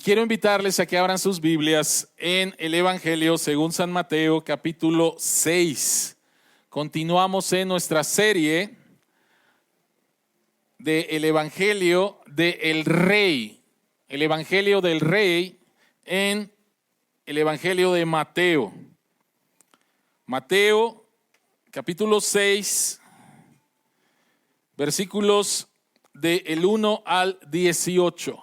quiero invitarles a que abran sus Biblias en el Evangelio según San Mateo, capítulo 6. Continuamos en nuestra serie del Evangelio del Rey. El Evangelio del Rey en el Evangelio de Mateo. Mateo, capítulo 6, versículos del 1 al 18.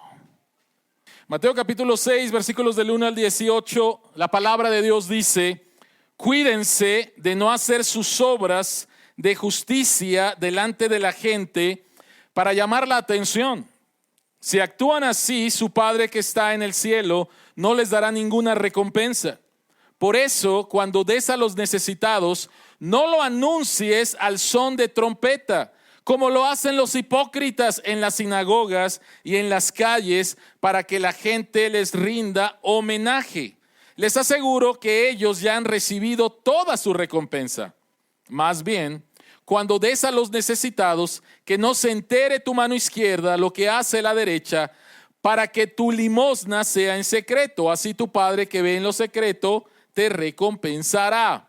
Mateo capítulo 6, versículos del 1 al 18, la palabra de Dios dice: cuídense de no hacer sus obras de justicia delante de la gente para llamar la atención. Si actúan así, su Padre que está en el cielo no les dará ninguna recompensa. Por eso, cuando des a los necesitados, no lo anuncies al son de trompeta, como lo hacen los hipócritas en las sinagogas y en las calles, para que la gente les rinda homenaje. Les aseguro que ellos ya han recibido toda su recompensa. Más bien, cuando des a los necesitados, que no se entere tu mano izquierda lo que hace la derecha, para que tu limosna sea en secreto. Así tu Padre que ve en lo secreto te recompensará.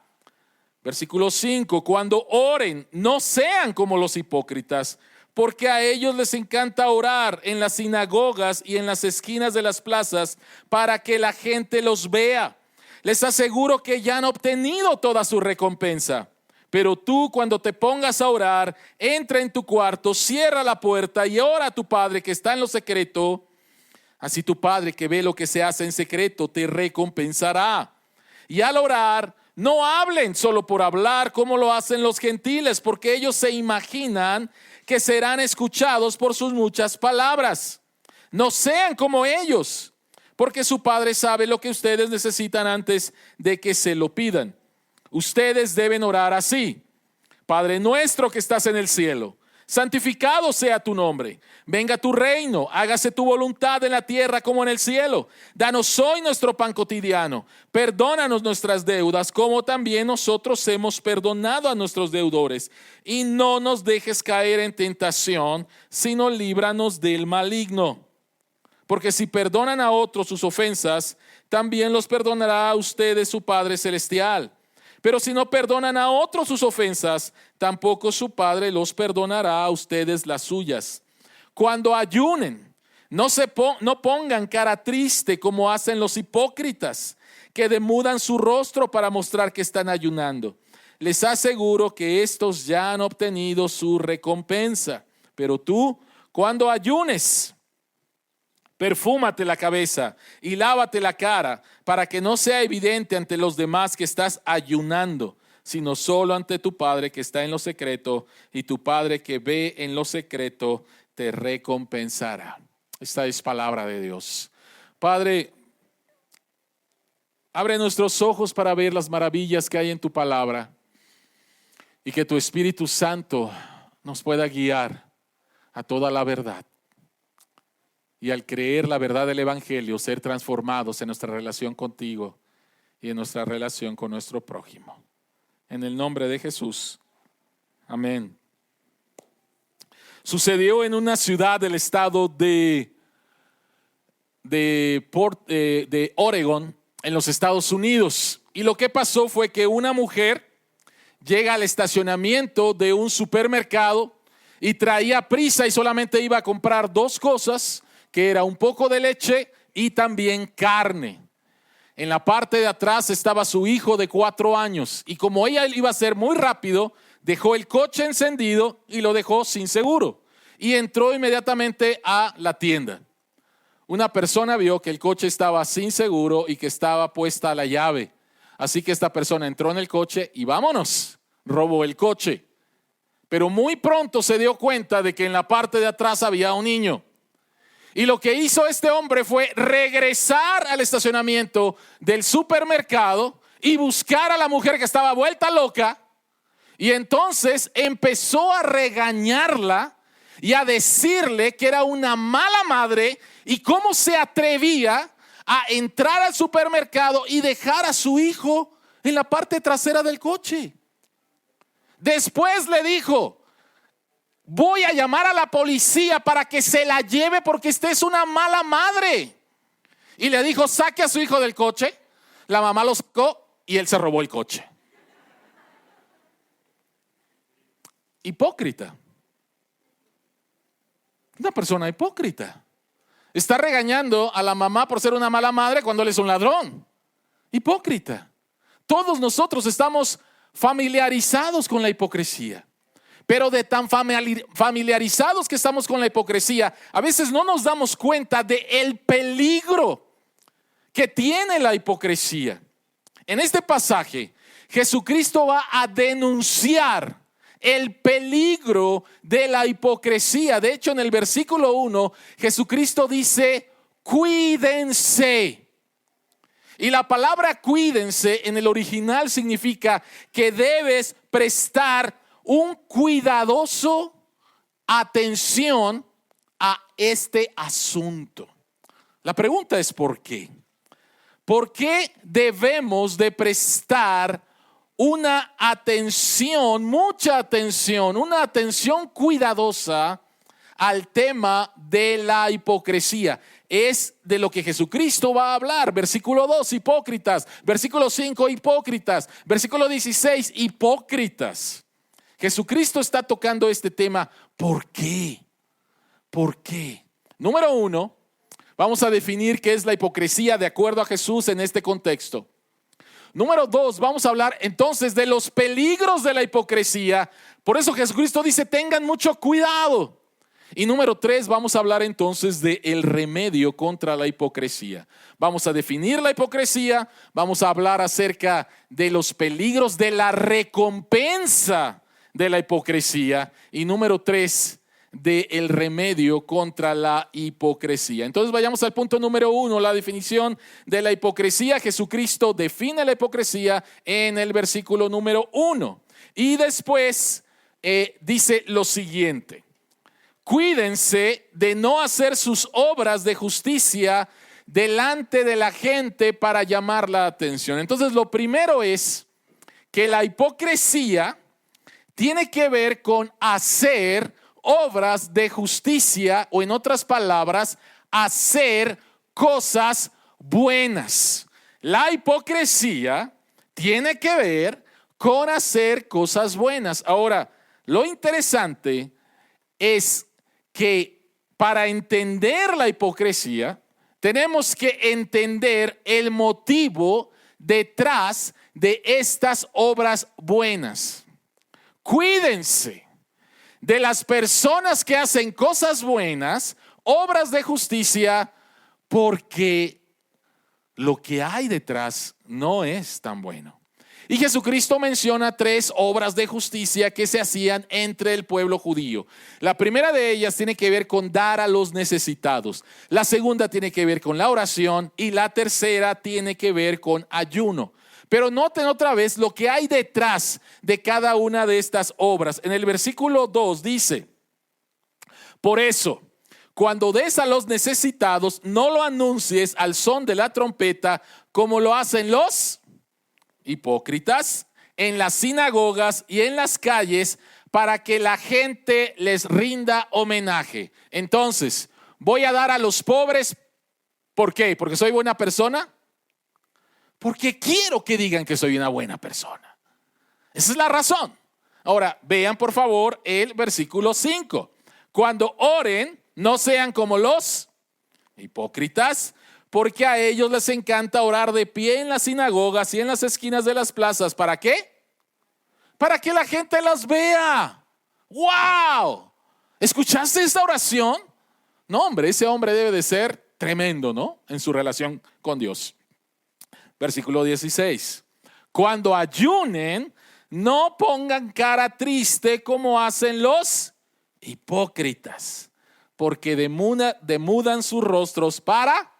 Versículo 5, cuando oren, no sean como los hipócritas, porque a ellos les encanta orar en las sinagogas y en las esquinas de las plazas para que la gente los vea. Les aseguro que ya han obtenido toda su recompensa. Pero tú, cuando te pongas a orar, entra en tu cuarto, cierra la puerta y ora a tu Padre que está en lo secreto. Así tu Padre que ve lo que se hace en secreto te recompensará. Y al orar, no hablen solo por hablar como lo hacen los gentiles, porque ellos se imaginan que serán escuchados por sus muchas palabras. No sean como ellos, porque su Padre sabe lo que ustedes necesitan antes de que se lo pidan. Ustedes deben orar así: Padre nuestro que estás en el cielo, santificado sea tu nombre. Venga tu reino, hágase tu voluntad en la tierra como en el cielo. Danos hoy nuestro pan cotidiano. Perdónanos nuestras deudas como también nosotros hemos perdonado a nuestros deudores. Y no nos dejes caer en tentación, sino líbranos del maligno. Porque si perdonan a otros sus ofensas, también los perdonará a ustedes su Padre celestial. Pero si no perdonan a otros sus ofensas, tampoco su Padre los perdonará a ustedes las suyas. Cuando ayunen, no pongan cara triste como hacen los hipócritas, que demudan su rostro para mostrar que están ayunando. Les aseguro que estos ya han obtenido su recompensa. Pero tú, cuando ayunes, perfúmate la cabeza y lávate la cara, para que no sea evidente ante los demás que estás ayunando, sino solo ante tu Padre que está en lo secreto, y tu Padre que ve en lo secreto te recompensará. Esta es palabra de Dios. Padre, abre nuestros ojos para ver las maravillas que hay en tu palabra, y que tu Espíritu Santo nos pueda guiar a toda la verdad. Y al creer la verdad del Evangelio, ser transformados en nuestra relación contigo y en nuestra relación con nuestro prójimo. En el nombre de Jesús. Amén. Sucedió en una ciudad del estado de Oregon, en los Estados Unidos. Y lo que pasó fue que una mujer llega al estacionamiento de un supermercado y traía prisa y solamente iba a comprar dos cosas, que era un poco de leche y también carne. En la parte de atrás estaba su hijo de 4 años, y como ella iba a ser muy rápido, dejó el coche encendido y lo dejó sin seguro, y entró inmediatamente a la tienda. Una persona vio que el coche estaba sin seguro y que estaba puesta la llave, así que esta persona entró en el coche y vámonos, robó el coche. Pero muy pronto se dio cuenta de que en la parte de atrás había un niño. Y lo que hizo este hombre fue regresar al estacionamiento del supermercado y buscar a la mujer que estaba vuelta loca. Y entonces empezó a regañarla y a decirle que era una mala madre y cómo se atrevía a entrar al supermercado y dejar a su hijo en la parte trasera del coche. Después le dijo: voy a llamar a la policía para que se la lleve porque esta es una mala madre. y le dijo, saque a su hijo del coche. La mamá lo sacó y él se robó el coche. Hipócrita. Una persona hipócrita. Está regañando a la mamá por ser una mala madre cuando él es un ladrón. Hipócrita. Todos nosotros estamos familiarizados con la hipocresía. Pero de tan familiarizados que estamos con la hipocresía, a veces no nos damos cuenta del peligro que tiene la hipocresía. En este pasaje, Jesucristo va a denunciar el peligro de la hipocresía. De hecho, en el versículo 1, Jesucristo dice, cuídense. Y la palabra cuídense en el original significa que debes prestar un cuidadoso atención a este asunto. La pregunta es ¿por qué? ¿Por qué debemos de prestar una atención, mucha atención, una atención cuidadosa al tema de la hipocresía? Es de lo que Jesucristo va a hablar. Versículo 2, hipócritas. Versículo 5, hipócritas. Versículo 16, hipócritas. Jesucristo está tocando este tema. ¿Por qué? ¿Por qué? Número 1, vamos a definir qué es la hipocresía de acuerdo a Jesús en este contexto. Número 2, vamos a hablar entonces de los peligros de la hipocresía. Por eso Jesucristo dice, tengan mucho cuidado. Y número 3, vamos a hablar entonces del remedio contra la hipocresía. Vamos a definir la hipocresía, vamos a hablar acerca de los peligros de la recompensa de la hipocresía. Y número 3, del remedio contra la hipocresía. Entonces vayamos al punto número 1, la definición de la hipocresía. Jesucristo define la hipocresía en el versículo número 1. Y después dice lo siguiente. Cuídense de no hacer sus obras de justicia delante de la gente para llamar la atención. Entonces lo primero es que la hipocresía tiene que ver con hacer obras de justicia, o en otras palabras, hacer cosas buenas. La hipocresía tiene que ver con hacer cosas buenas. Ahora, lo interesante es que para entender la hipocresía, tenemos que entender el motivo detrás de estas obras buenas. Cuídense de las personas que hacen cosas buenas, obras de justicia, porque lo que hay detrás no es tan bueno. Y Jesucristo menciona 3 obras de justicia que se hacían entre el pueblo judío. La primera de ellas tiene que ver con dar a los necesitados. La segunda tiene que ver con la oración y la tercera tiene que ver con ayuno. Pero noten otra vez lo que hay detrás de cada una de estas obras. En el versículo 2 dice, por eso, cuando des a los necesitados, no lo anuncies al son de la trompeta como lo hacen los hipócritas en las sinagogas y en las calles para que la gente les rinda homenaje. Entonces, voy a dar a los pobres, ¿por qué? ¿Porque soy buena persona? Porque quiero que digan que soy una buena persona. Esa es la razón. Ahora, vean por favor el versículo 5. Cuando oren, no sean como los hipócritas, porque a ellos les encanta orar de pie en las sinagogas y en las esquinas de las plazas. ¿Para qué? Para que la gente las vea. ¡Wow! ¿Escuchaste esta oración? No, hombre, ese hombre debe de ser tremendo, ¿no? En su relación con Dios. Versículo 16. Cuando ayunen, no pongan cara triste como hacen los hipócritas, porque demudan sus rostros para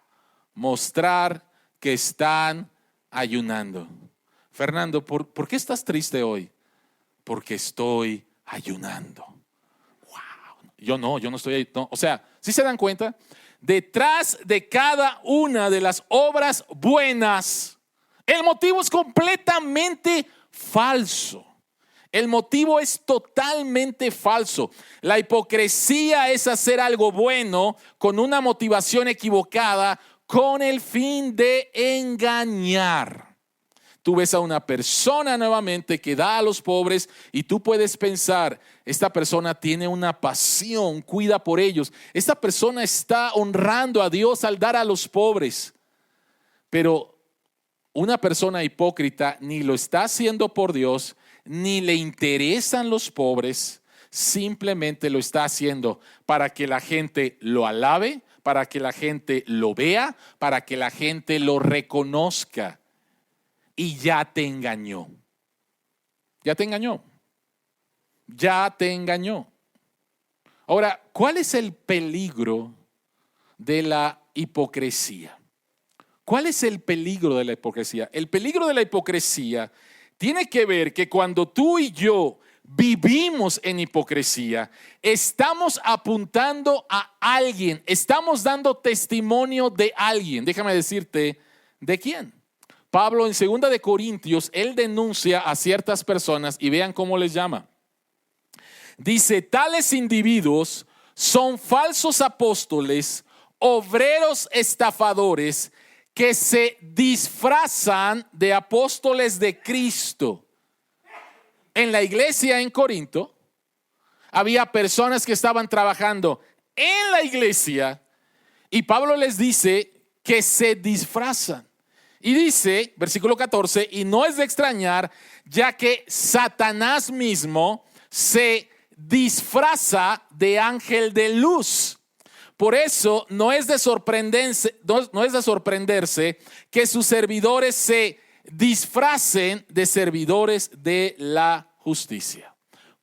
mostrar que están ayunando. Fernando, ¿por qué estás triste hoy? Porque estoy ayunando. Wow. Yo no estoy ahí. No. O sea, ¿sí se dan cuenta? Detrás de cada una de las obras buenas, el motivo es completamente falso. El motivo es totalmente falso. La hipocresía es hacer algo bueno con una motivación equivocada, con el fin de engañar. Tú ves a una persona nuevamente que da a los pobres y tú puedes pensar, esta persona tiene una pasión, cuida por ellos. Esta persona está honrando a Dios al dar a los pobres. Pero una persona hipócrita ni lo está haciendo por Dios, ni le interesan los pobres, simplemente lo está haciendo para que la gente lo alabe, para que la gente lo vea, para que la gente lo reconozca. Y ya te engañó. Ya te engañó. Ya te engañó. Ahora, ¿cuál es el peligro de la hipocresía? ¿Cuál es el peligro de la hipocresía? El peligro de la hipocresía tiene que ver que cuando tú y yo vivimos en hipocresía, estamos apuntando a alguien, estamos dando testimonio de alguien. Déjame decirte, ¿de quién? Pablo en 2 de Corintios, él denuncia a ciertas personas y vean cómo les llama. Dice, tales individuos son falsos apóstoles, obreros estafadores, que se disfrazan de apóstoles de Cristo. En la iglesia en Corinto había personas que estaban trabajando en la iglesia y Pablo les dice que se disfrazan. Y dice, versículo 14, y no es de extrañar, ya que Satanás mismo se disfraza de ángel de luz. Por eso no es de sorprenderse que sus servidores se disfracen de servidores de la justicia.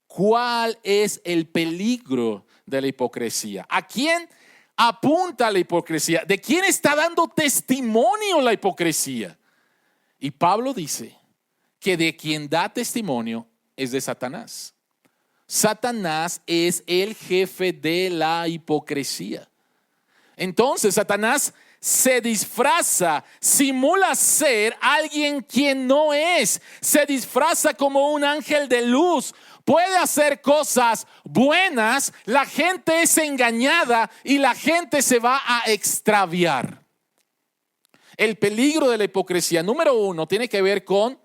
¿Cuál es el peligro de la hipocresía? ¿A quién apunta la hipocresía? ¿De quién está dando testimonio la hipocresía? Y Pablo dice que de quien da testimonio es de Satanás. Satanás es el jefe de la hipocresía. Entonces Satanás se disfraza, simula ser alguien quien no es, se disfraza como un ángel de luz, puede hacer cosas buenas, la gente es engañada y la gente se va a extraviar. El peligro de la hipocresía, número 1, tiene que ver con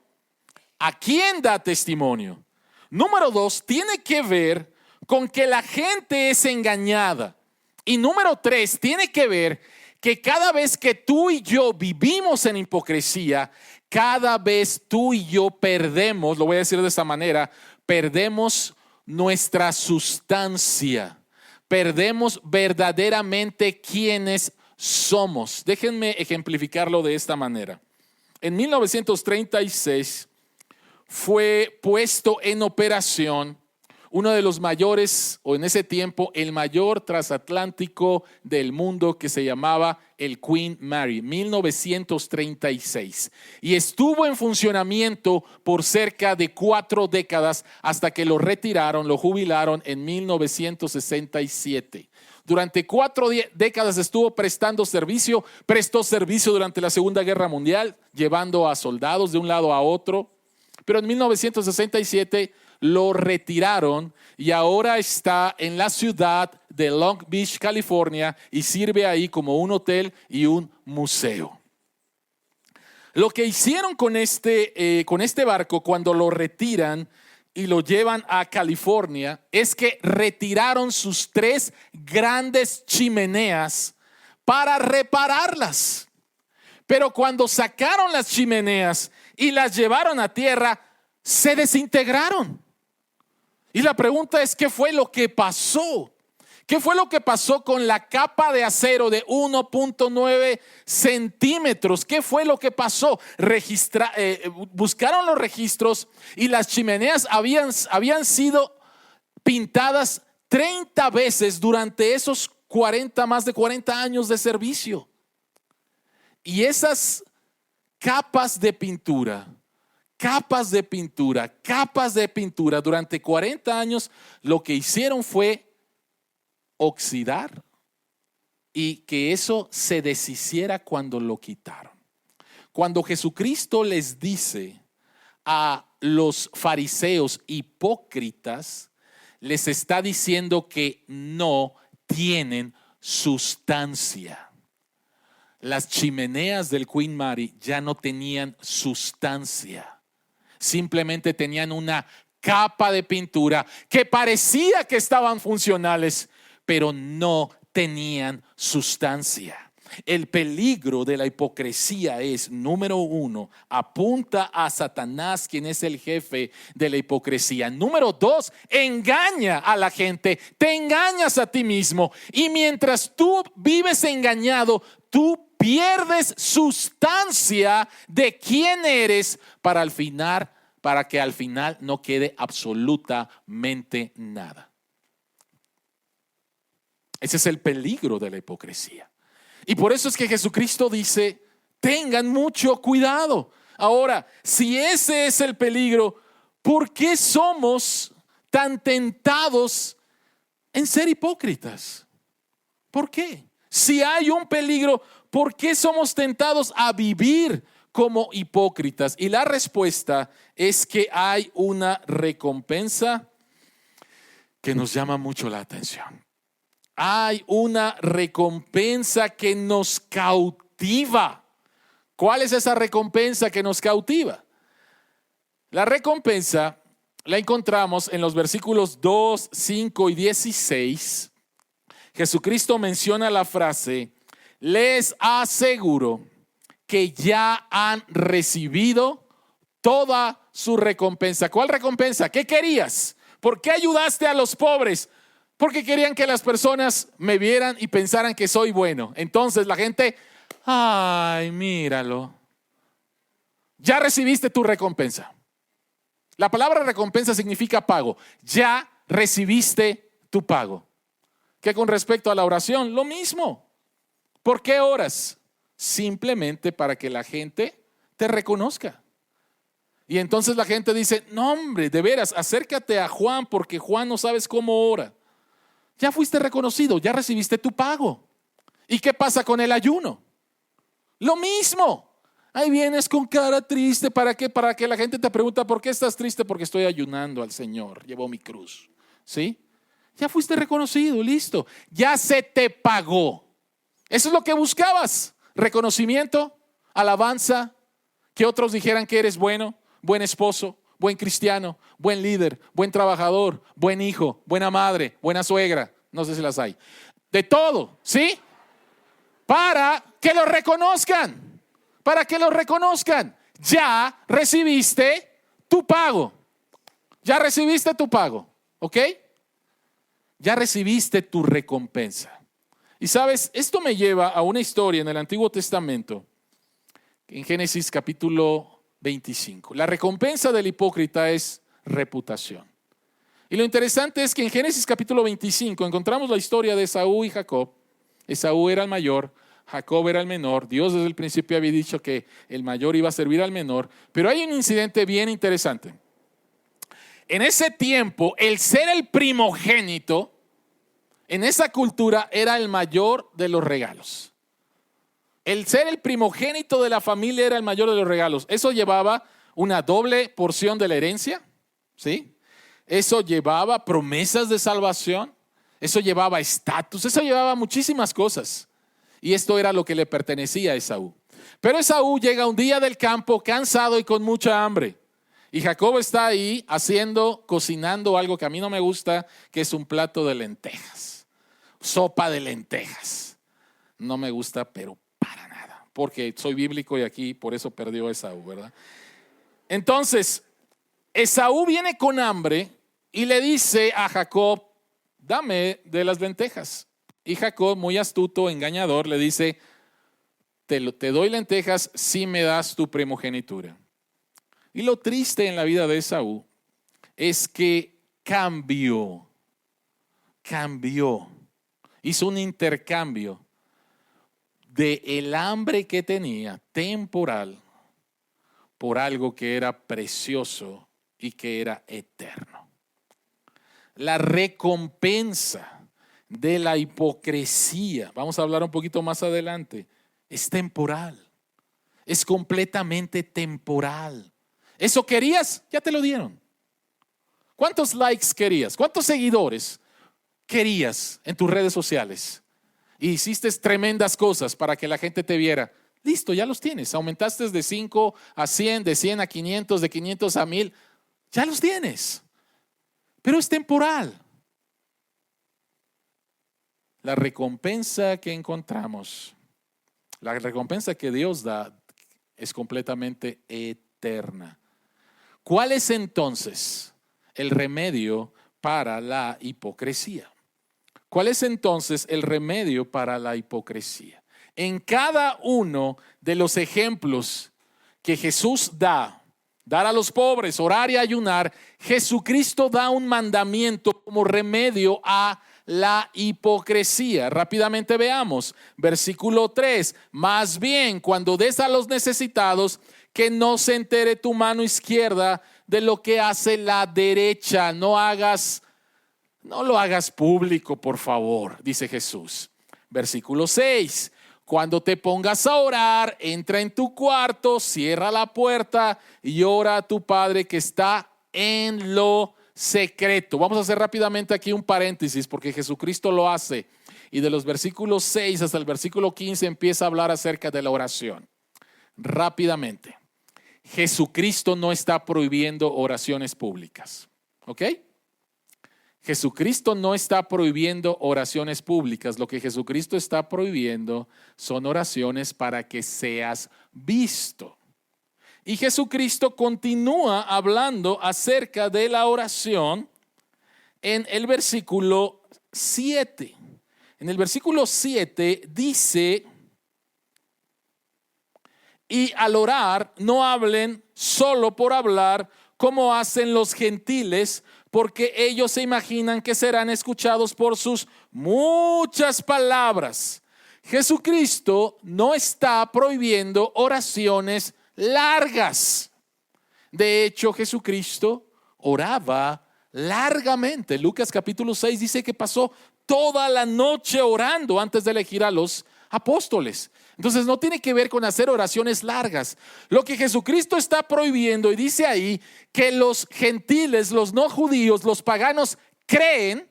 a quién da testimonio. Número 2, tiene que ver con que la gente es engañada. Y número 3, tiene que ver que cada vez que tú y yo vivimos en hipocresía, cada vez tú y yo perdemos, lo voy a decir de esta manera, perdemos nuestra sustancia, perdemos verdaderamente quiénes somos. Déjenme ejemplificarlo de esta manera. En 1936 fue puesto en operación uno de los mayores, o en ese tiempo el mayor transatlántico del mundo, que se llamaba el Queen Mary, 1936. Y estuvo en funcionamiento por cerca de 4 décadas hasta que lo retiraron, lo jubilaron en 1967. Durante 4 décadas estuvo prestando servicio, prestó servicio durante la Segunda Guerra Mundial, llevando a soldados de un lado a otro. Pero en 1967 lo retiraron y ahora está en la ciudad de Long Beach, California, y sirve ahí como un hotel y un museo. Lo que hicieron con este barco cuando lo retiran y lo llevan a California es que retiraron sus 3 grandes chimeneas para repararlas. Pero cuando sacaron las chimeneas y las llevaron a tierra, se desintegraron. Y la pregunta es, ¿qué fue lo que pasó? ¿Qué fue lo que pasó con la capa de acero de 1.9 centímetros? ¿Qué fue lo que pasó? Buscaron los registros y las chimeneas habían sido pintadas 30 veces durante esos más de 40 años de servicio. Y esas capas de pintura durante 40 años, lo que hicieron fue oxidar y que eso se deshiciera cuando lo quitaron. Cuando Jesucristo les dice a los fariseos hipócritas, les está diciendo que no tienen sustancia. las chimeneas del Queen Mary ya no tenían sustancia. Simplemente tenían una capa de pintura que parecía que estaban funcionales, pero no tenían sustancia. El peligro de la hipocresía es, número uno, apunta a Satanás, quien es el jefe de la hipocresía. Número dos, engaña a la gente, te engañas a ti mismo. Y mientras tú vives engañado, tú pierdes sustancia de quién eres para que al final no quede absolutamente nada. Ese es el peligro de la hipocresía. Y por eso es que Jesucristo dice, tengan mucho cuidado. Ahora, si ese es el peligro, ¿por qué somos tan tentados en ser hipócritas? ¿Por qué? Si hay un peligro, ¿por qué somos tentados a vivir como hipócritas? Y la respuesta es que hay una recompensa que nos llama mucho la atención. Hay una recompensa que nos cautiva. ¿Cuál es esa recompensa que nos cautiva? La recompensa la encontramos en los versículos 2, 5 y 16. Jesucristo menciona la frase: les aseguro que ya han recibido toda su recompensa. ¿Cuál recompensa? ¿Qué querías? ¿Por qué ayudaste a los pobres? Porque querían que las personas me vieran y pensaran que soy bueno. Entonces la gente, ay, míralo. Ya recibiste tu recompensa. La palabra recompensa significa pago. Ya recibiste tu pago. Que con respecto a la oración, lo mismo. ¿Por qué oras? Simplemente para que la gente te reconozca. Y entonces la gente dice, no hombre, de veras, acércate a Juan porque Juan no sabes cómo ora. Ya fuiste reconocido, ya recibiste tu pago. ¿Y qué pasa con el ayuno? Lo mismo. Ahí vienes con cara triste. ¿Para qué? Para que la gente te pregunta, ¿por qué estás triste? Porque estoy ayunando al Señor, llevo mi cruz. ¿Sí? Ya fuiste reconocido, listo. Ya se te pagó. Eso es lo que buscabas. Reconocimiento, alabanza, que otros dijeran que eres bueno, buen esposo, buen cristiano, buen líder, buen trabajador, buen hijo, buena madre, buena suegra. No sé si las hay. De todo, ¿sí? Para que lo reconozcan. Para que lo reconozcan. Ya recibiste tu pago. Ya recibiste tu pago. ¿Ok? Ya recibiste tu recompensa. Y sabes, esto me lleva a una historia en el Antiguo Testamento. En Génesis capítulo 25. La recompensa del hipócrita es reputación. Y lo interesante es que en Génesis capítulo 25 encontramos la historia de Esaú y Jacob. Esaú era el mayor, Jacob era el menor. Dios desde el principio había dicho que el mayor iba a servir al menor. Pero hay un incidente bien interesante. En ese tiempo, el ser el primogénito, en esa cultura era el mayor de los regalos. El ser el primogénito de la familia era el mayor de los regalos. Eso llevaba una doble porción de la herencia, ¿sí? Eso llevaba promesas de salvación. Eso llevaba estatus. Eso llevaba muchísimas cosas. Y esto era lo que le pertenecía a Esaú. Pero Esaú llega un día del campo cansado y con mucha hambre. Y Jacob está ahí cocinando algo que a mí no me gusta, que es un plato de lentejas. Sopa de lentejas. No me gusta, pero para nada, porque soy bíblico y aquí por eso perdió Esaú, ¿verdad? Entonces, Esaú viene con hambre y le dice a Jacob, dame de las lentejas. Y Jacob, muy astuto, engañador, le dice, te doy lentejas si me das tu primogenitura. Y lo triste en la vida de Esaú es que cambió, hizo un intercambio de el hambre que tenía temporal por algo que era precioso y que era eterno. La recompensa de la hipocresía, vamos a hablar un poquito más adelante, es temporal, es completamente temporal. ¿Eso querías? Ya te lo dieron. ¿Cuántos likes querías? ¿Cuántos seguidores querías en tus redes sociales? y hiciste tremendas cosas para que la gente te viera. Listo, ya los tienes. Aumentaste de 5 a 100, de 100 a 500, de 500 a 1000. Ya los tienes. Pero es temporal. La recompensa que encontramos, la recompensa que Dios da es completamente eterna. ¿Cuál es entonces el remedio para la hipocresía? ¿Cuál es entonces el remedio para la hipocresía? En cada uno de los ejemplos que Jesús da, dar a los pobres, orar y ayunar, Jesucristo da un mandamiento como remedio a la hipocresía. Rápidamente veamos, versículo 3, más bien cuando des a los necesitados, que no se entere tu mano izquierda de lo que hace la derecha. No lo hagas público, por favor, dice Jesús. Versículo 6, cuando te pongas a orar, entra en tu cuarto, cierra la puerta y ora a tu Padre que está en lo secreto. Vamos a hacer rápidamente aquí un paréntesis porque Jesucristo lo hace. Y de los versículos 6 hasta el versículo 15 empieza a hablar acerca de la oración. Rápidamente. Jesucristo no está prohibiendo oraciones públicas. ¿Ok? Jesucristo no está prohibiendo oraciones públicas. Lo que Jesucristo está prohibiendo son oraciones para que seas visto. Y Jesucristo continúa hablando acerca de la oración en el versículo 7. En el versículo 7 dice: y al orar no hablen solo por hablar como hacen los gentiles, porque ellos se imaginan que serán escuchados por sus muchas palabras. Jesucristo no está prohibiendo oraciones largas. De hecho, Jesucristo oraba largamente. Lucas capítulo 6 dice que pasó toda la noche orando antes de elegir a los apóstoles. Entonces no tiene que ver con hacer oraciones largas. Lo que Jesucristo está prohibiendo, y dice ahí que los gentiles, los no judíos, los paganos creen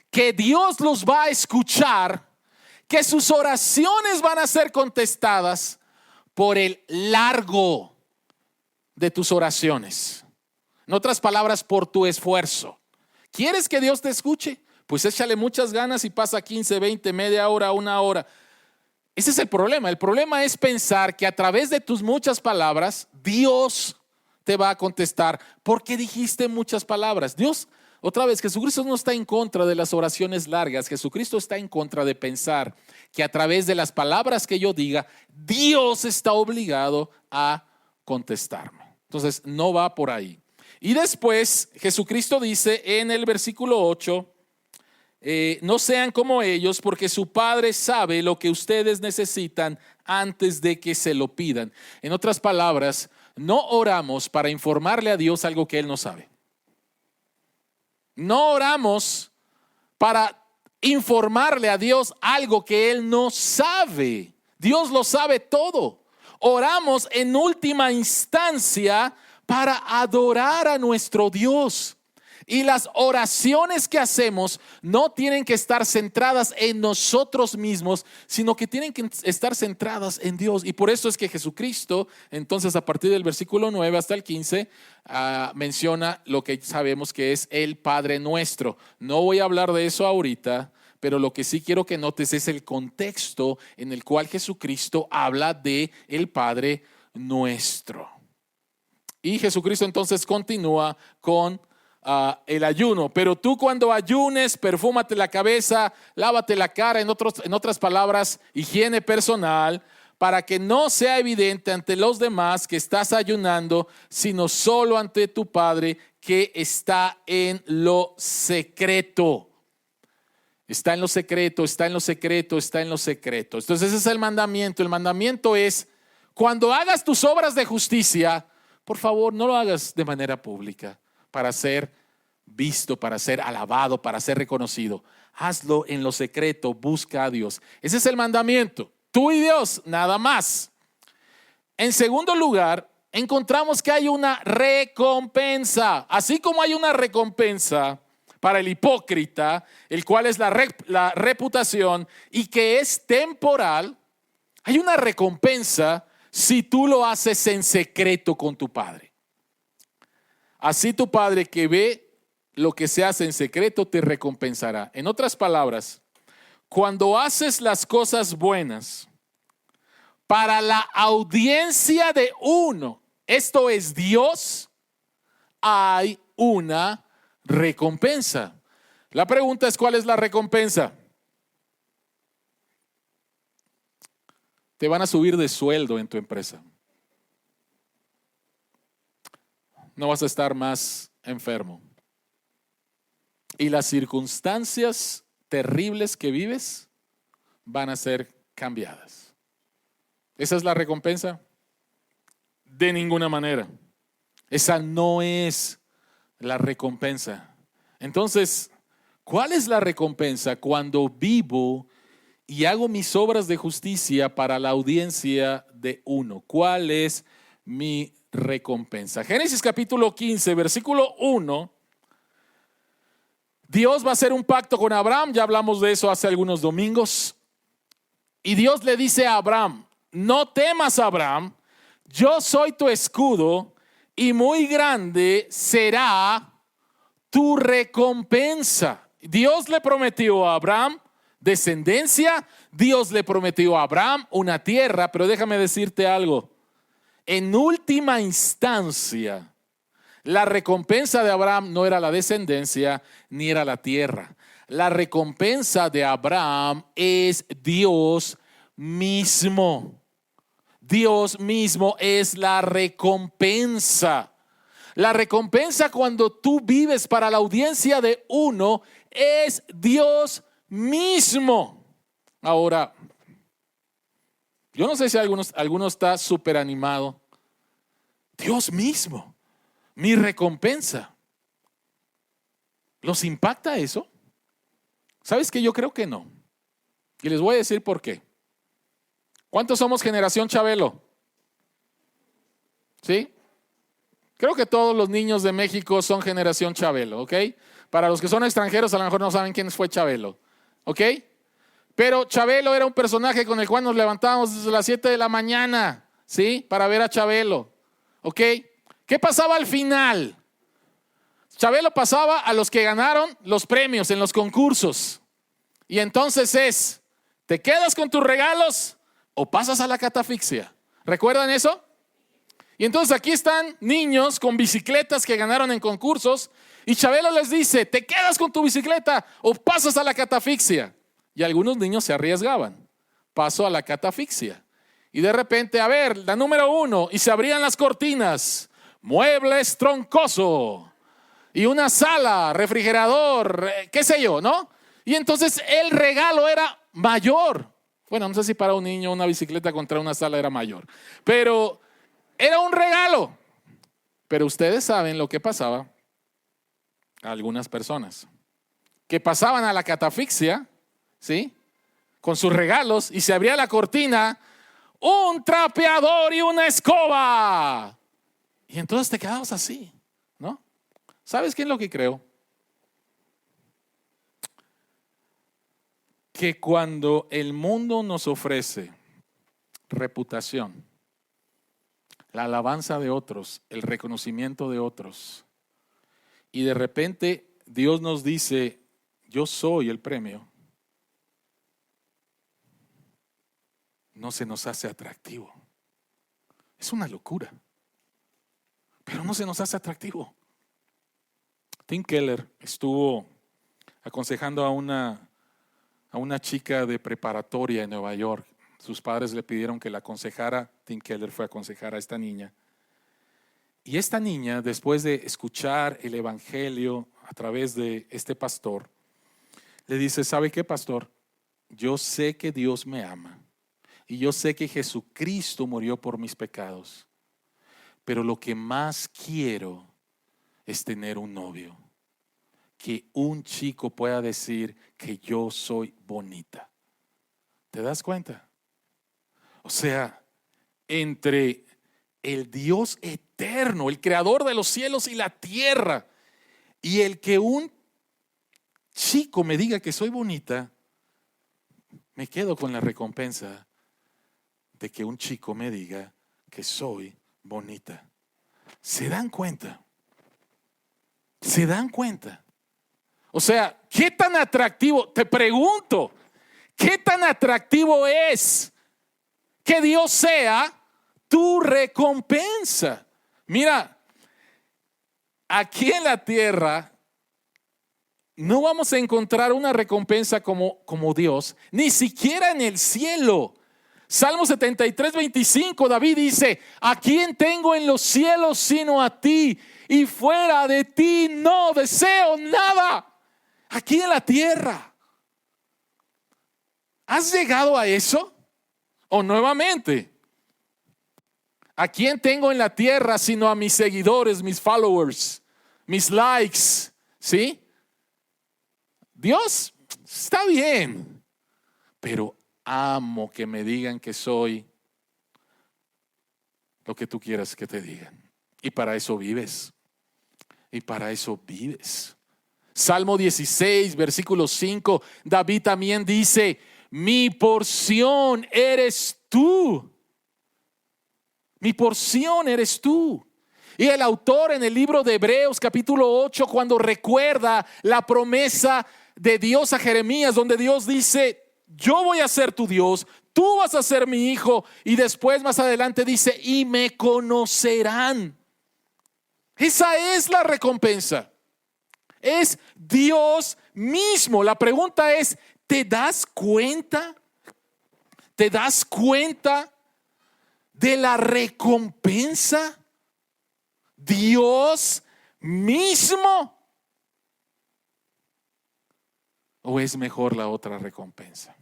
que Dios los va a escuchar, que sus oraciones van a ser contestadas por el largo de tus oraciones. En otras palabras, por tu esfuerzo. ¿Quieres que Dios te escuche? Pues échale muchas ganas y pasa 15, 20, media hora, una hora. Ese es el problema. El problema es pensar que a través de tus muchas palabras, Dios te va a contestar porque dijiste muchas palabras. Dios, otra vez, Jesucristo no está en contra de las oraciones largas. Jesucristo está en contra de pensar que a través de las palabras que yo diga, Dios está obligado a contestarme. Entonces, no va por ahí. Y después, Jesucristo dice en el versículo 8, no sean como ellos, porque su Padre sabe lo que ustedes necesitan antes de que se lo pidan. En otras palabras, no oramos para informarle a Dios algo que Él no sabe. No oramos para informarle a Dios algo que Él no sabe. Dios lo sabe todo. Oramos en última instancia para adorar a nuestro Dios. Y las oraciones que hacemos no tienen que estar centradas en nosotros mismos, sino que tienen que estar centradas en Dios. Y por eso es que Jesucristo, entonces a partir del versículo 9 hasta el 15, menciona lo que sabemos que es el Padre Nuestro. No voy a hablar de eso ahorita, pero lo que sí quiero que notes es el contexto en el cual Jesucristo habla de el Padre Nuestro. Y Jesucristo entonces continúa con el ayuno. Pero tú cuando ayunes, perfúmate la cabeza, lávate la cara, en otras palabras, higiene personal, para que no sea evidente ante los demás que estás ayunando, sino solo ante tu Padre que está en lo secreto. Está en lo secreto, está en lo secreto, está en lo secreto. Entonces ese es el mandamiento. El mandamiento es, cuando hagas tus obras de justicia, por favor, no lo hagas de manera pública para ser visto, para ser alabado, para ser reconocido. Hazlo en lo secreto, busca a Dios. Ese es el mandamiento. Tú y Dios, nada más. En segundo lugar, encontramos que hay una recompensa. Así como hay una recompensa para el hipócrita, el cual es la reputación y que es temporal, hay una recompensa si tú lo haces en secreto con tu Padre. Así tu Padre que ve lo que se hace en secreto te recompensará. En otras palabras, cuando haces las cosas buenas para la audiencia de uno, esto es Dios, hay una recompensa. La pregunta es, ¿cuál es la recompensa? Te van a subir de sueldo en tu empresa. No vas a estar más enfermo. Y las circunstancias terribles que vives van a ser cambiadas. ¿Esa es la recompensa? De ninguna manera. Esa no es la recompensa. Entonces, ¿cuál es la recompensa cuando vivo y hago mis obras de justicia para la audiencia de uno? ¿Cuál es mi recompensa? Génesis capítulo 15, versículo 1. Dios va a hacer un pacto con Abraham, ya hablamos de eso hace algunos domingos. Y Dios le dice a Abraham, no temas, Abraham, yo soy tu escudo y muy grande será tu recompensa. Dios le prometió a Abraham descendencia, Dios le prometió a Abraham una tierra, pero déjame decirte algo, en última instancia, la recompensa de Abraham no era la descendencia ni era la tierra. La recompensa de Abraham es Dios mismo. Dios mismo es la recompensa. La recompensa cuando tú vives para la audiencia de uno es Dios mismo. Ahora, yo no sé si alguno está súper animado. Dios mismo. Mi recompensa. ¿Los impacta eso? ¿Sabes qué? Yo creo que no. Y les voy a decir por qué. ¿Cuántos somos generación Chabelo? ¿Sí? Creo que todos los niños de México son generación Chabelo, ¿ok? Para los que son extranjeros a lo mejor no saben quién fue Chabelo, ¿ok? Pero Chabelo era un personaje con el cual nos levantábamos desde las 7 de la mañana, ¿sí? Para ver a Chabelo, ¿ok? ¿Qué pasaba al final? Chabelo pasaba a los que ganaron los premios en los concursos. Y entonces ¿te quedas con tus regalos o pasas a la catafixia? ¿Recuerdan eso? Y entonces aquí están niños con bicicletas que ganaron en concursos y Chabelo les dice, ¿te quedas con tu bicicleta o pasas a la catafixia? Y algunos niños se arriesgaban. Paso a la catafixia. Y de repente, a ver, la número 1, y se abrían las cortinas. Muebles troncoso. Y una sala, refrigerador, qué sé yo, ¿no? Y entonces el regalo era mayor. Bueno, no sé si para un niño una bicicleta contra una sala era mayor. Pero era un regalo. Pero ustedes saben lo que pasaba a algunas personas. Que pasaban a la catafixia, ¿sí? Con sus regalos y se abría la cortina. Un trapeador y una escoba. Y entonces te quedabas así, ¿no? ¿Sabes qué es lo que creo? Que cuando el mundo nos ofrece reputación, la alabanza de otros, el reconocimiento de otros, y de repente Dios nos dice, yo soy el premio, no se nos hace atractivo. Es una locura, pero no se nos hace atractivo. Tim Keller estuvo aconsejando a una chica de preparatoria en Nueva York. Sus padres le pidieron que la aconsejara. Tim Keller fue a aconsejar a esta niña. Y esta niña, después de escuchar el evangelio a través de este pastor, le dice, ¿sabe qué, pastor? Yo sé que Dios me ama y yo sé que Jesucristo murió por mis pecados, pero lo que más quiero es tener un novio, que un chico pueda decir que yo soy bonita. ¿Te das cuenta? O sea, entre el Dios eterno, el creador de los cielos y la tierra, y el que un chico me diga que soy bonita, me quedo con la recompensa de que un chico me diga que soy bonita. ¿Se dan cuenta? ¿Se dan cuenta? O sea, ¿qué tan atractivo? Te pregunto, ¿qué tan atractivo es que Dios sea tu recompensa? Mira, aquí en la tierra no vamos a encontrar una recompensa como Dios, ni siquiera en el cielo. Salmo 73:25, David dice: ¿a quién tengo en los cielos sino a ti? Y fuera de ti no deseo nada. Aquí en la tierra, ¿has llegado a eso? O nuevamente, ¿a quién tengo en la tierra sino a mis seguidores, mis followers, mis likes? ¿Sí? Dios está bien, pero amo que me digan que soy lo que tú quieras que te digan. Y para eso vives. Y para eso vives. Salmo 16, versículo 5, David también dice: mi porción eres tú. Mi porción eres tú. Y el autor en el libro de Hebreos capítulo 8, cuando recuerda la promesa de Dios a Jeremías, donde Dios dice: yo voy a ser tu Dios, tú vas a ser mi hijo. Y después más adelante dice: y me conocerán. Esa es la recompensa. Es Dios mismo. La pregunta es: ¿te das cuenta? ¿Te das cuenta de la recompensa? Dios mismo. ¿O es mejor la otra recompensa?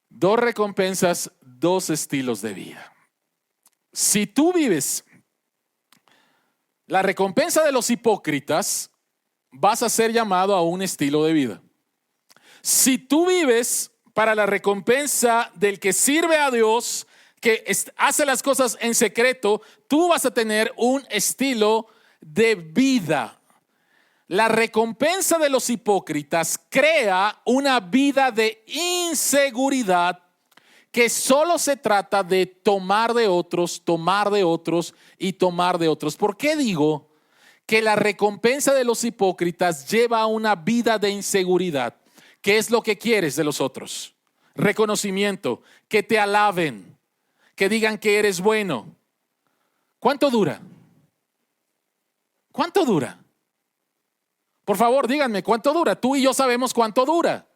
Dos recompensas, dos estilos de vida. Si tú vives la recompensa de los hipócritas, vas a ser llamado a un estilo de vida. Si tú vives para la recompensa del que sirve a Dios, que hace las cosas en secreto, tú vas a tener un estilo de vida. La recompensa de los hipócritas crea una vida de inseguridad que solo se trata de tomar de otros y tomar de otros. ¿Por qué digo que la recompensa de los hipócritas lleva a una vida de inseguridad? ¿Qué es lo que quieres de los otros? Reconocimiento, que te alaben, que digan que eres bueno. ¿Cuánto dura? ¿Cuánto dura? Por favor, díganme, ¿cuánto dura? Tú y yo sabemos cuánto dura.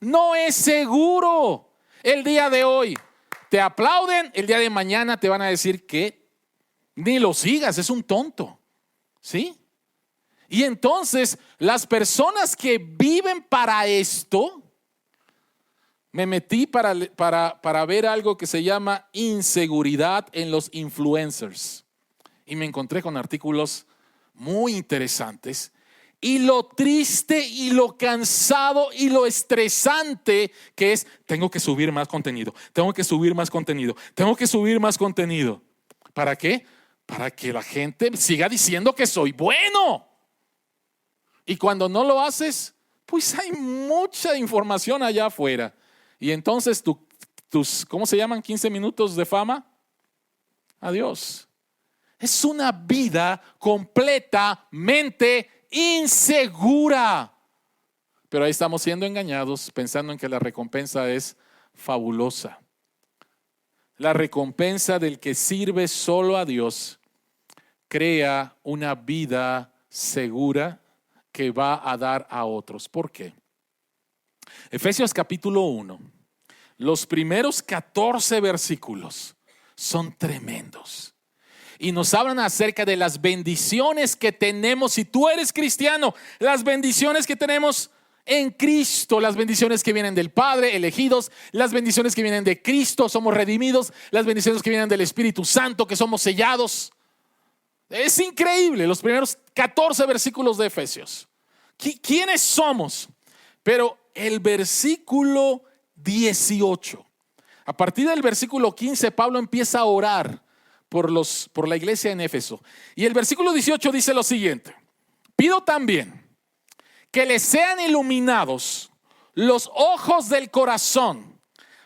No es seguro. El día de hoy te aplauden, el día de mañana te van a decir que ni lo sigas, es un tonto. ¿Sí? Y entonces las personas que viven para esto, me metí para ver algo que se llama inseguridad en los influencers. Y me encontré con artículos muy interesantes. Y lo triste y lo cansado y lo estresante que es: tengo que subir más contenido, tengo que subir más contenido, tengo que subir más contenido. ¿Para qué? Para que la gente siga diciendo que soy bueno. Y cuando no lo haces, pues hay mucha información allá afuera. Y entonces tus, ¿cómo se llaman? 15 minutos de fama. Adiós. Es una vida completamente insegura. Pero ahí estamos siendo engañados pensando en que la recompensa es fabulosa. La recompensa del que sirve solo a Dios crea una vida segura que va a dar a otros. ¿Por qué? Efesios capítulo 1, los primeros 14 versículos son tremendos. Y nos hablan acerca de las bendiciones que tenemos. Si tú eres cristiano, las bendiciones que tenemos en Cristo, las bendiciones que vienen del Padre, elegidos, las bendiciones que vienen de Cristo, somos redimidos, las bendiciones que vienen del Espíritu Santo, que somos sellados. Es increíble los primeros 14 versículos de Efesios. ¿Quiénes somos? Pero el versículo 18, a partir del versículo 15, Pablo empieza a orar por la iglesia en Éfeso. Y el versículo 18 dice lo siguiente: Pido también que les sean iluminados los ojos del corazón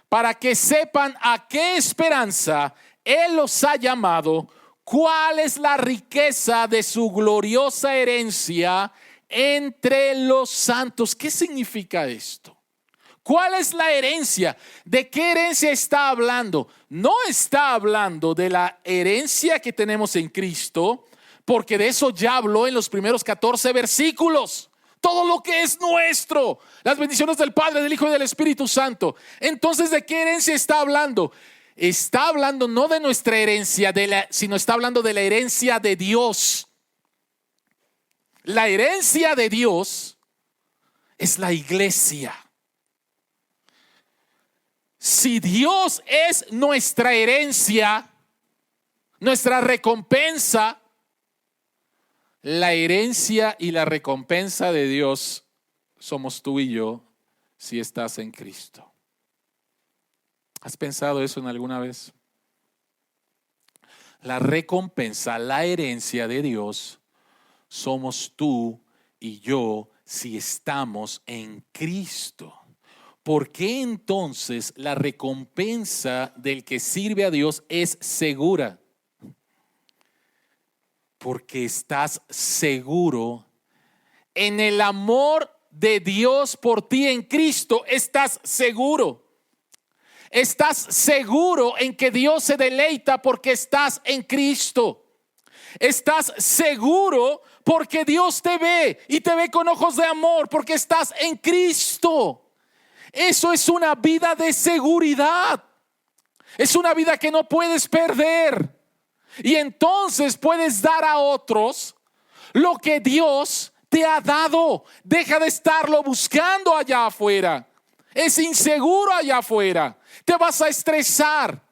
para que sepan a qué esperanza Él los ha llamado, cuál es la riqueza de su gloriosa herencia entre los santos. ¿Qué significa esto? ¿Cuál es la herencia? ¿De qué herencia está hablando? No está hablando de la herencia que tenemos en Cristo, porque de eso ya habló en los primeros 14 versículos. Todo lo que es nuestro, las bendiciones del Padre, del Hijo y del Espíritu Santo. Entonces, ¿de qué herencia está hablando? Está hablando no de nuestra herencia, sino está hablando de la herencia de Dios. La herencia de Dios es la iglesia. Si Dios es nuestra herencia, nuestra recompensa, la herencia y la recompensa de Dios somos tú y yo si estás en Cristo. ¿Has pensado eso en alguna vez? La recompensa, la herencia de Dios somos tú y yo si estamos en Cristo. ¿Por qué entonces la recompensa del que sirve a Dios es segura? Porque estás seguro en el amor de Dios por ti en Cristo. Estás seguro. Estás seguro en que Dios se deleita porque estás en Cristo. Estás seguro porque Dios te ve y te ve con ojos de amor porque estás en Cristo. Eso es una vida de seguridad. Es una vida que no puedes perder. Y entonces puedes dar a otros lo que Dios te ha dado. Deja de estarlo buscando allá afuera. Es inseguro allá afuera. Te vas a estresar.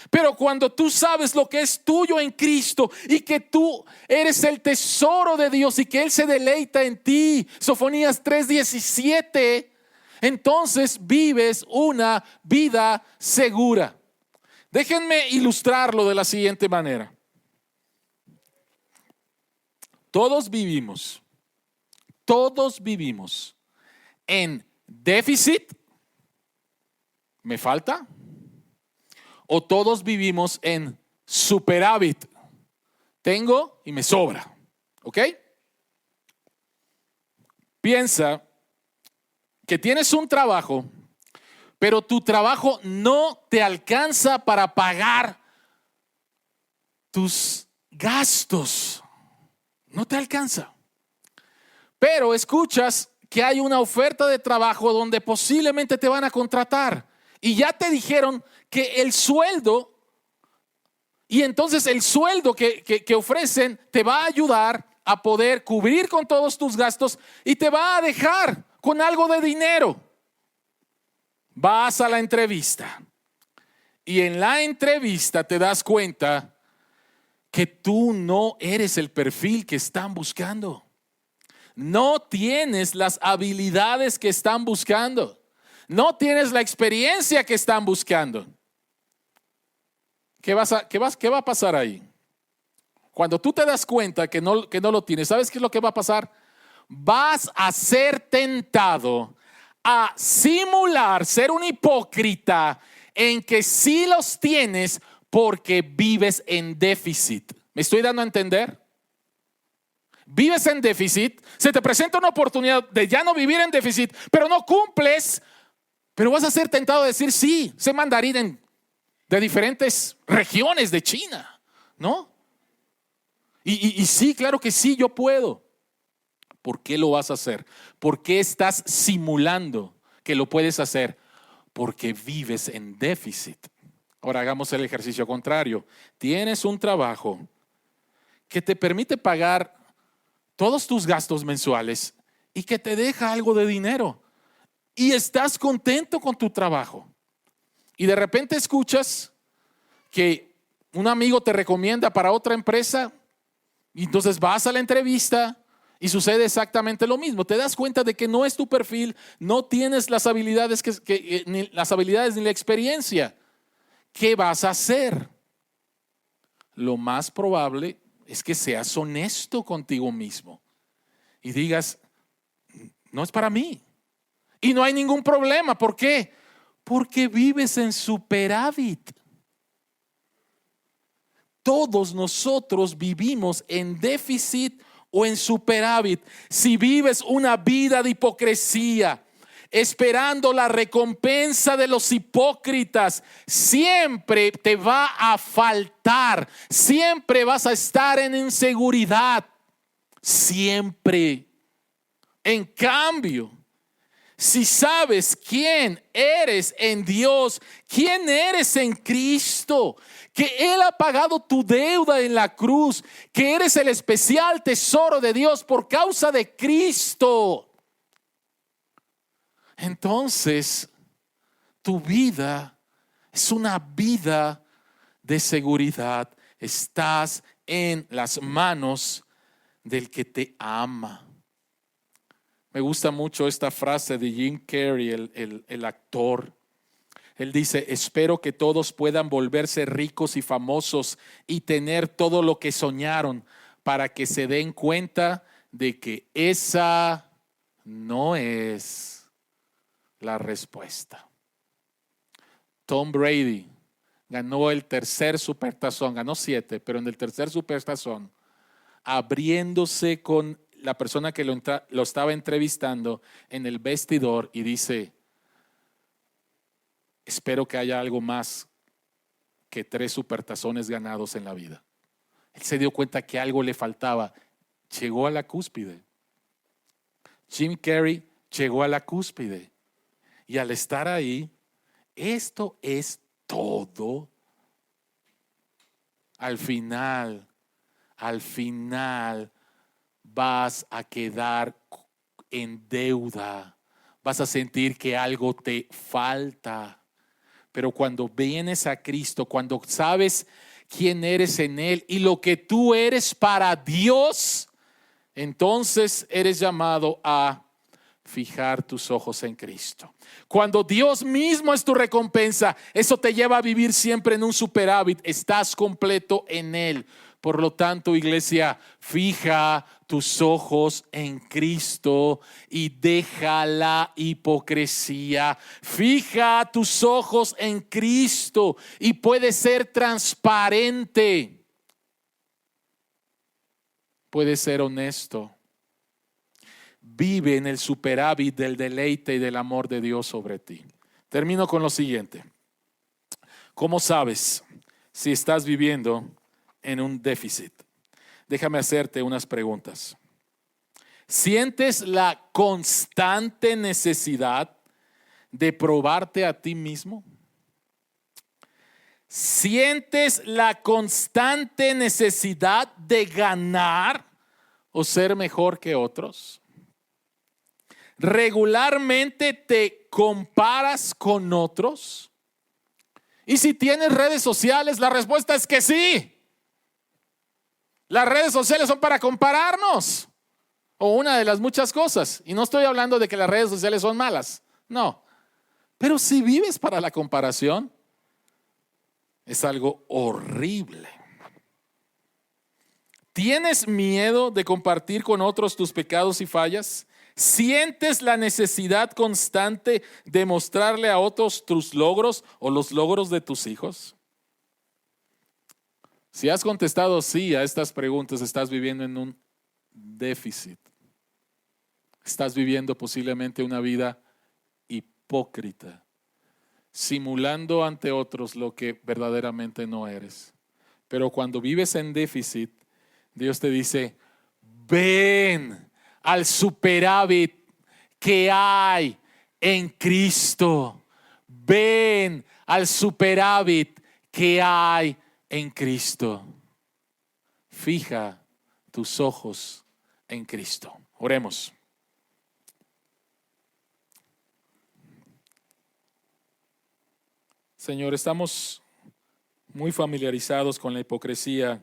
Pero cuando tú sabes lo que es tuyo en Cristo y que tú eres el tesoro de Dios y que Él se deleita en ti, Sofonías 3:17, entonces vives una vida segura. Déjenme ilustrarlo de la siguiente manera. Todos vivimos en déficit, ¿me falta? O todos vivimos en superávit, tengo y me sobra, ¿ok? Piensa que tienes un trabajo, pero tu trabajo no te alcanza para pagar tus gastos. No te alcanza. Pero escuchas que hay una oferta de trabajo donde posiblemente te van a contratar. Y ya te dijeron que el sueldo, y entonces el sueldo que ofrecen te va a ayudar a poder cubrir con todos tus gastos y te va a dejar con algo de dinero. Vas a la entrevista y en la entrevista te das cuenta que tú no eres el perfil que están buscando. No tienes las habilidades que están buscando. No tienes la experiencia que están buscando. ¿Qué va a pasar ahí? Cuando tú te das cuenta que no lo tienes, ¿sabes qué es lo que va a pasar? Vas a ser tentado a simular, ser un hipócrita en que sí los tienes porque vives en déficit. ¿Me estoy dando a entender? Vives en déficit, se te presenta una oportunidad de ya no vivir en déficit, pero no cumples, pero vas a ser tentado a decir, sí, sé mandarín de diferentes regiones de China, ¿no? Y sí, claro que sí, yo puedo. ¿Por qué lo vas a hacer? ¿Por qué estás simulando que lo puedes hacer? Porque vives en déficit. Ahora hagamos el ejercicio contrario. Tienes un trabajo que te permite pagar todos tus gastos mensuales y que te deja algo de dinero. Y estás contento con tu trabajo. Y de repente escuchas que un amigo te recomienda para otra empresa y entonces vas a la entrevista y sucede exactamente lo mismo. Te das cuenta de que no es tu perfil, no tienes las habilidades ni las habilidades ni la experiencia. ¿Qué vas a hacer? Lo más probable es que seas honesto contigo mismo y digas, no es para mí. Y no hay ningún problema. ¿Por qué? Porque vives en superávit. Todos nosotros vivimos en déficit o en superávit. Si vives una vida de hipocresía, esperando la recompensa de los hipócritas, siempre te va a faltar, siempre vas a estar en inseguridad, siempre. En cambio, si sabes quién eres en Dios, quién eres en Cristo, que Él ha pagado tu deuda en la cruz, que eres el especial tesoro de Dios por causa de Cristo, entonces tu vida es una vida de seguridad. Estás en las manos del que te ama. Me gusta mucho esta frase de Jim Carrey, el actor. Él dice, espero que todos puedan volverse ricos y famosos y tener todo lo que soñaron, para que se den cuenta de que esa no es la respuesta. Tom Brady ganó el tercer supertazón, ganó 7, pero en el tercer supertazón, abriéndose con la persona que lo estaba entrevistando en el vestidor, y dice, espero que haya algo más que 3 supertazones ganados en la vida. Él se dio cuenta que algo le faltaba. Llegó a la cúspide. Jim Carrey llegó a la cúspide. Y al estar ahí, esto es todo. Al final vas a quedar en deuda. Vas a sentir que algo te falta. Pero cuando vienes a Cristo, cuando sabes quién eres en Él y lo que tú eres para Dios, entonces eres llamado a fijar tus ojos en Cristo. Cuando Dios mismo es tu recompensa, eso te lleva a vivir siempre en un superávit. Estás completo en Él. Por lo tanto, iglesia, fija tus ojos en Cristo y deja la hipocresía. Fija tus ojos en Cristo y puedes ser transparente. Puedes ser honesto. Vive en el superávit del deleite y del amor de Dios sobre ti. Termino con lo siguiente. ¿Cómo sabes si estás viviendo en un déficit? Déjame hacerte unas preguntas. ¿Sientes la constante necesidad de probarte a ti mismo? ¿Sientes la constante necesidad de ganar o ser mejor que otros? ¿Regularmente te comparas con otros? Y si tienes redes sociales, la respuesta es que sí. Las redes sociales son para compararnos, o una de las muchas cosas. Y no estoy hablando de que las redes sociales son malas, no. Pero si vives para la comparación, es algo horrible. ¿Tienes miedo de compartir con otros tus pecados y fallas? ¿Sientes la necesidad constante de mostrarle a otros tus logros o los logros de tus hijos? Si has contestado sí a estas preguntas, estás viviendo en un déficit. Estás viviendo posiblemente una vida hipócrita, simulando ante otros lo que verdaderamente no eres. Pero cuando vives en déficit, Dios te dice, ven al superávit que hay en Cristo. Ven al superávit que hay en Cristo. Fija tus ojos en Cristo. Oremos. Señor, estamos muy familiarizados con la hipocresía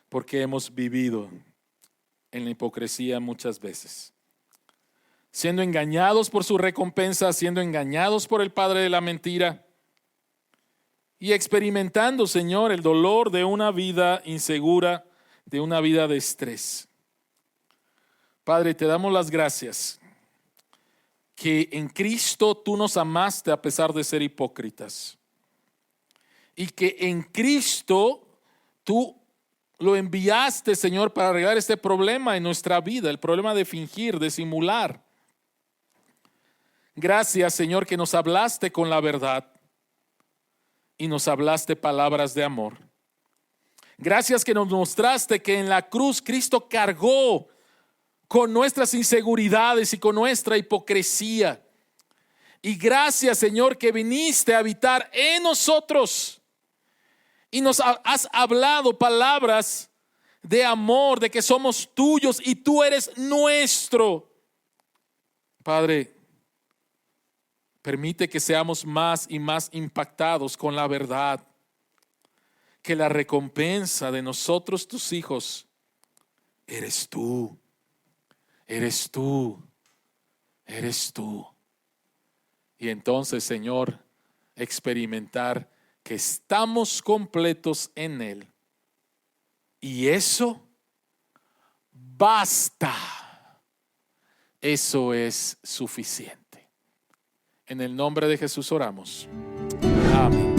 porque hemos vivido en la hipocresía muchas veces, siendo engañados por su recompensa, siendo engañados por el padre de la mentira y experimentando, Señor, el dolor de una vida insegura, de una vida de estrés. Padre, te damos las gracias que en Cristo tú nos amaste a pesar de ser hipócritas. Y que en Cristo tú lo enviaste, Señor, para arreglar este problema en nuestra vida, el problema de fingir, de simular. Gracias, Señor, que nos hablaste con la verdad y nos hablaste palabras de amor. Gracias que nos mostraste que en la cruz Cristo cargó con nuestras inseguridades y con nuestra hipocresía. Y gracias, Señor, que viniste a habitar en nosotros y nos has hablado palabras de amor, de que somos tuyos y tú eres nuestro. Padre, permite que seamos más y más impactados con la verdad, que la recompensa de nosotros, tus hijos, eres tú, eres tú, eres tú. Y entonces, Señor, experimentar que estamos completos en Él. Y eso basta. Eso es suficiente. En el nombre de Jesús oramos. Amén.